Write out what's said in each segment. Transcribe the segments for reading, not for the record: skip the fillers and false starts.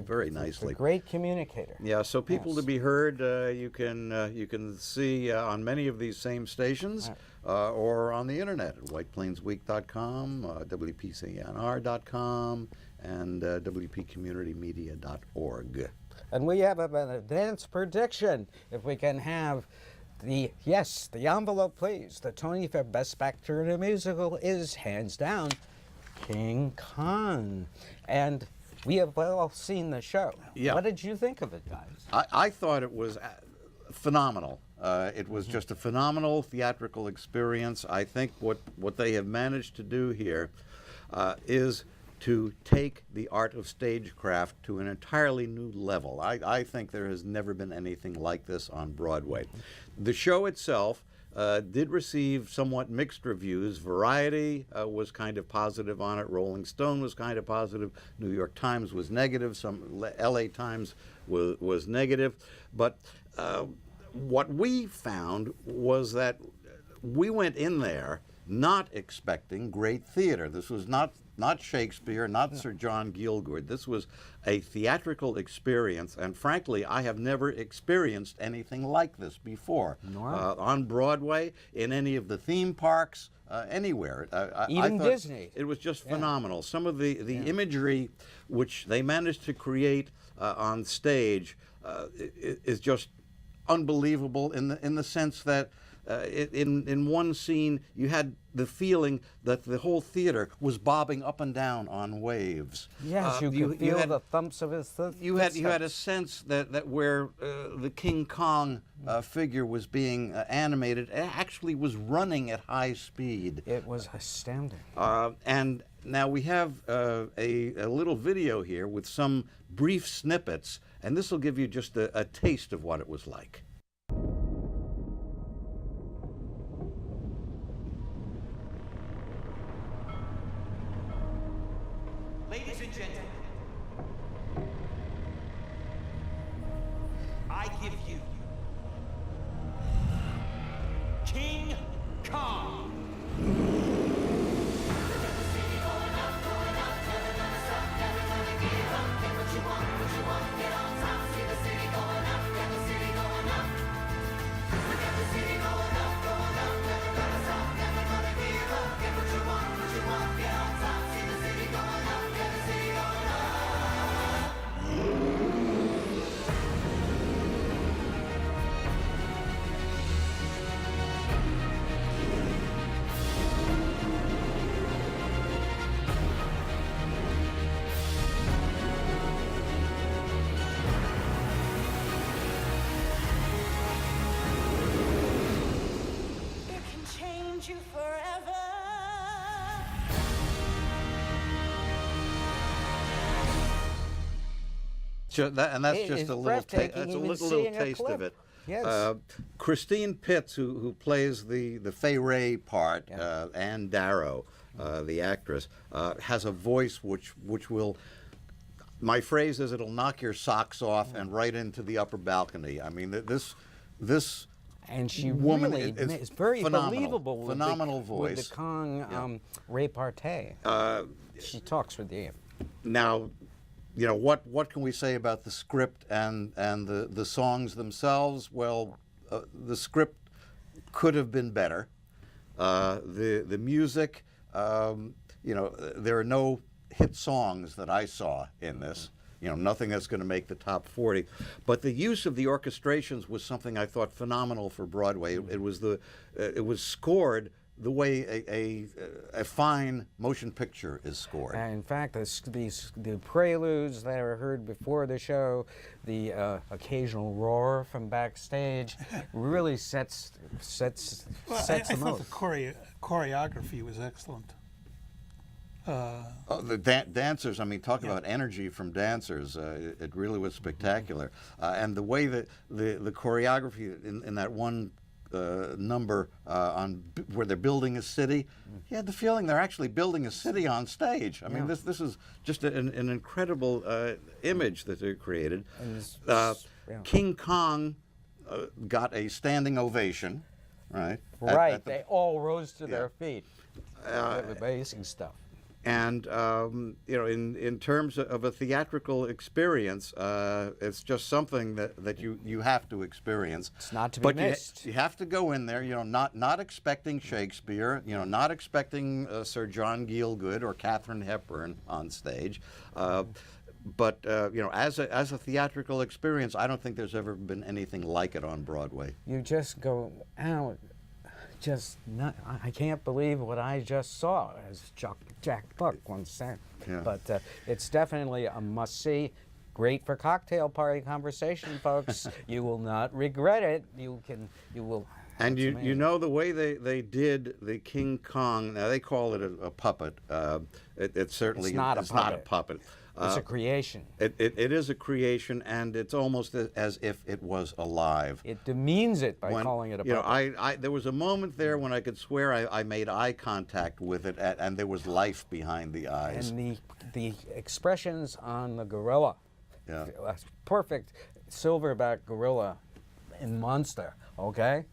very nicely. A great communicator. Yeah, so people Yes. to be heard, you can see on many of these same stations or on the internet at whiteplainsweek.com, WPCNR.com, and WPCommunitymedia.org. And we have an advanced prediction. If we can have the envelope, please. The Tony for Best Actor in a Musical is hands down King Kong. And we have all seen the show. Yeah. What did you think of it, guys? I thought it was phenomenal. It was just a phenomenal theatrical experience. I think what they have managed to do here is to take the art of stagecraft to an entirely new level. I think there has never been anything like this on Broadway. The show itself did receive somewhat mixed reviews. Variety was kind of positive on it. Rolling Stone was kind of positive. New York Times was negative. Some LA Times was negative. But what we found was that we went in there not expecting great theater. This was not Shakespeare, not Sir John Gielgud. This was a theatrical experience, and frankly, I have never experienced anything like this before. On Broadway, in any of the theme parks, anywhere. Even I thought Disney. It was just phenomenal. Some of the imagery which they managed to create on stage is just unbelievable in the sense that in one scene, you had the feeling that the whole theater was bobbing up and down on waves. Yes, you could feel the thumps of his You had a sense that where the King Kong figure was being animated, it actually was running at high speed. It was astounding. And now we have a little video here with some brief snippets, and this will give you just a taste of what it was like. Ladies and gentlemen, I give you King Kong. You forever. And that's It just is a little breathtaking, that's a even little seeing a taste of clip. it. Yes. Christine Pitts, who plays the Fay Ray part, Ann Darrow, the actress, has a voice which will. My phrase is, it'll knock your socks off and right into the upper balcony. I mean, this. And she woman really is very phenomenal, believable with phenomenal the, voice. with the Kong repartee. She talks with the. Now, you know, what can we say about the script and the songs themselves? Well, the script could have been better. The music, you know, there are no hit songs that I saw in this. You know, nothing that's going to make the top 40. But the use of the orchestrations was something I thought phenomenal for Broadway. It was scored the way a fine motion picture is scored. And in fact, the preludes that were heard before the show, the occasional roar from backstage, really sets I the thought mood. the choreography was excellent. The dancers, I mean, talk about energy from dancers. It really was spectacular. And the way that the choreography in that one number where they're building a city, you had the feeling they're actually building a city on stage. I mean, this is just an incredible image that they created. King Kong got a standing ovation, right? Right, they all rose to their feet. Amazing stuff. And in terms of a theatrical experience, it's just something that you have to experience. It's not to be But missed. you have to go in there, not expecting Shakespeare, not expecting Sir John Gielgud or Katharine Hepburn on stage. But as a theatrical experience, I don't think there's ever been anything like it on Broadway. You just go out, I can't believe what I just saw, as Jack Buck once said. Yeah. But it's definitely a must-see. Great for cocktail party conversation, folks. You will not regret it. You will. And it's you amazing. know the way they did the King Kong. Now they call it a puppet. It certainly It's not a it's not a puppet. It's a creation. It is a creation, and it's almost as if it was alive. It demeans it by calling it a puppet. I there was a moment there when I could swear I made eye contact with it, and there was life behind the eyes. And the expressions on the gorilla, Yeah. a perfect silverback gorilla in Monster, okay,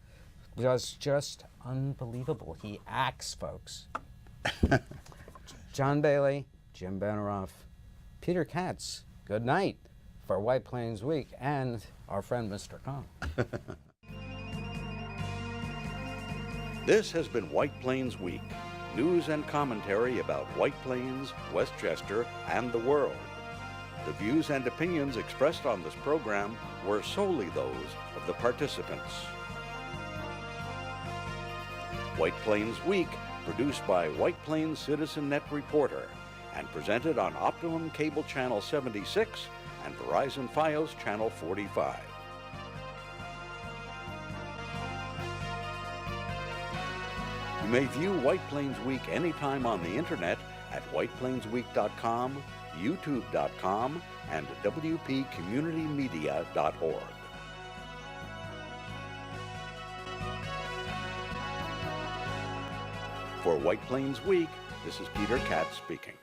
was just unbelievable. He acts, folks. John Bailey, Jim Beneroff, Peter Katz, good night for White Plains Week, and our friend Mr. Kong. This has been White Plains Week, news and commentary about White Plains, Westchester, and the world. The views and opinions expressed on this program were solely those of the participants. White Plains Week, produced by White Plains Citizen Net Reporter, and presented on Optimum Cable Channel 76 and Verizon Fios Channel 45. You may view White Plains Week anytime on the internet at whiteplainsweek.com, youtube.com, and wpcommunitymedia.org. For White Plains Week, this is Peter Katz speaking.